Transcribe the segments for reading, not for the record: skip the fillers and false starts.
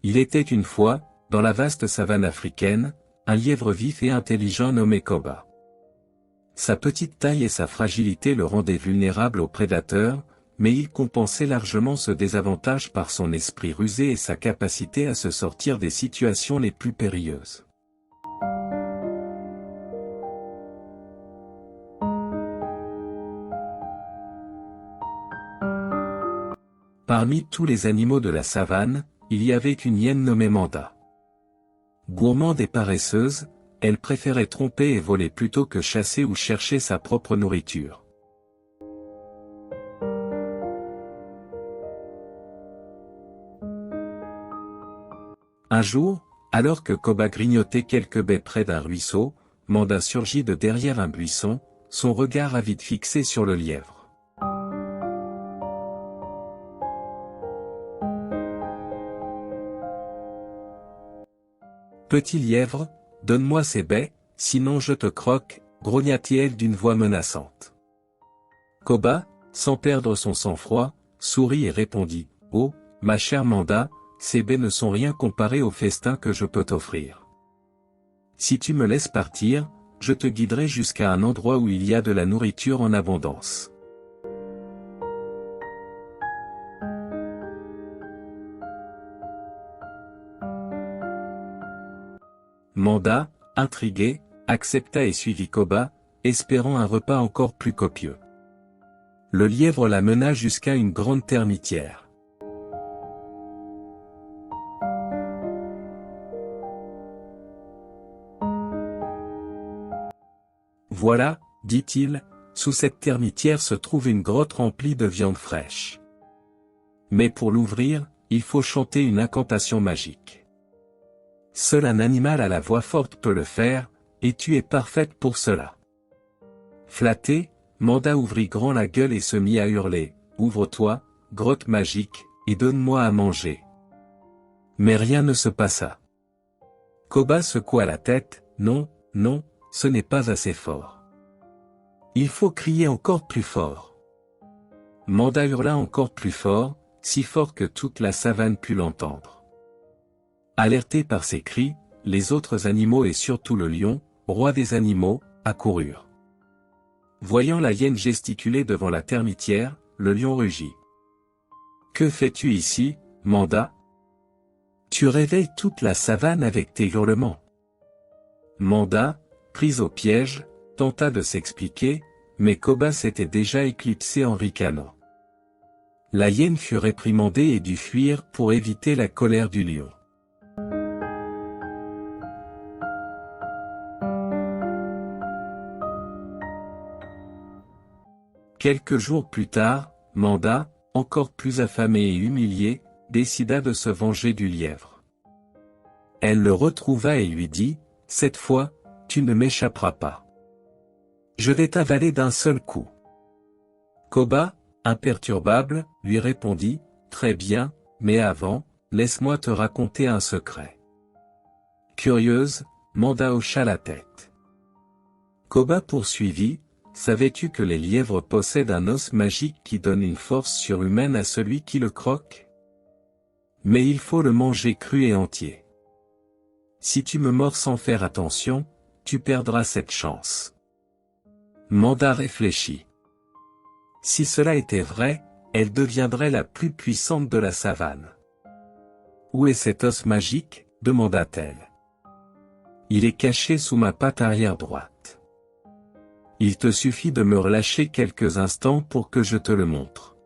Il était une fois, dans la vaste savane africaine, un lièvre vif et intelligent nommé Koba. Sa petite taille et sa fragilité le rendaient vulnérable aux prédateurs, mais il compensait largement ce désavantage par son esprit rusé et sa capacité à se sortir des situations les plus périlleuses. Parmi tous les animaux de la savane, il y avait une hyène nommée Manda. Gourmande et paresseuse, elle préférait tromper et voler plutôt que chasser ou chercher sa propre nourriture. Un jour, alors que Koba grignotait quelques baies près d'un ruisseau, Manda surgit de derrière un buisson, son regard avide fixé sur le lièvre. Petit lièvre, donne-moi ces baies, sinon je te croque, grogna-t-elle d'une voix menaçante. Koba, sans perdre son sang-froid, sourit et répondit, « Oh, ma chère Manda, ces baies ne sont rien comparées au festin que je peux t'offrir. Si tu me laisses partir, je te guiderai jusqu'à un endroit où il y a de la nourriture en abondance. » Manda, intrigué, accepta et suivit Koba, espérant un repas encore plus copieux. Le lièvre la mena jusqu'à une grande termitière. Voilà, dit-il, sous cette termitière se trouve une grotte remplie de viande fraîche. Mais pour l'ouvrir, il faut chanter une incantation magique. Seul un animal à la voix forte peut le faire, et tu es parfaite pour cela. Flatté, Manda ouvrit grand la gueule et se mit à hurler, « Ouvre-toi, grotte magique, et donne-moi à manger. » Mais rien ne se passa. Koba secoua la tête, « Non, non, ce n'est pas assez fort. Il faut crier encore plus fort. » Manda hurla encore plus fort, si fort que toute la savane put l'entendre. Alertés par ces cris, les autres animaux et surtout le lion, roi des animaux, accoururent. Voyant la hyène gesticuler devant la termitière, le lion rugit. « Que fais-tu ici, Manda ? Tu réveilles toute la savane avec tes hurlements. » Manda, prise au piège, tenta de s'expliquer, mais Koba s'était déjà éclipsé en ricanant. La hyène fut réprimandée et dut fuir pour éviter la colère du lion. Quelques jours plus tard, Manda, encore plus affamée et humiliée, décida de se venger du lièvre. Elle le retrouva et lui dit, « Cette fois, tu ne m'échapperas pas. Je vais t'avaler d'un seul coup. » Koba, imperturbable, lui répondit, « Très bien, mais avant, laisse-moi te raconter un secret. » Curieuse, Manda hocha la tête. Koba poursuivit, « Savais-tu que les lièvres possèdent un os magique qui donne une force surhumaine à celui qui le croque? Mais il faut le manger cru et entier. Si tu me mords sans faire attention, tu perdras cette chance. » Manda réfléchit. Si cela était vrai, elle deviendrait la plus puissante de la savane. « Où est cet os magique ? » demanda-t-elle. « Il est caché sous ma patte arrière droite. Il te suffit de me relâcher quelques instants pour que je te le montre. »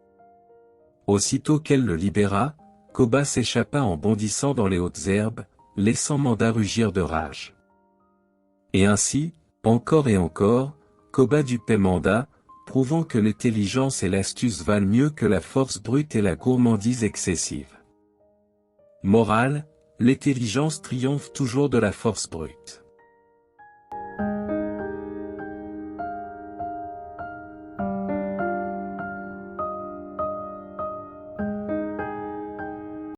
Aussitôt qu'elle le libéra, Koba s'échappa en bondissant dans les hautes herbes, laissant Manda rugir de rage. Et ainsi, encore et encore, Koba dupait Manda, prouvant que l'intelligence et l'astuce valent mieux que la force brute et la gourmandise excessive. Morale, l'intelligence triomphe toujours de la force brute.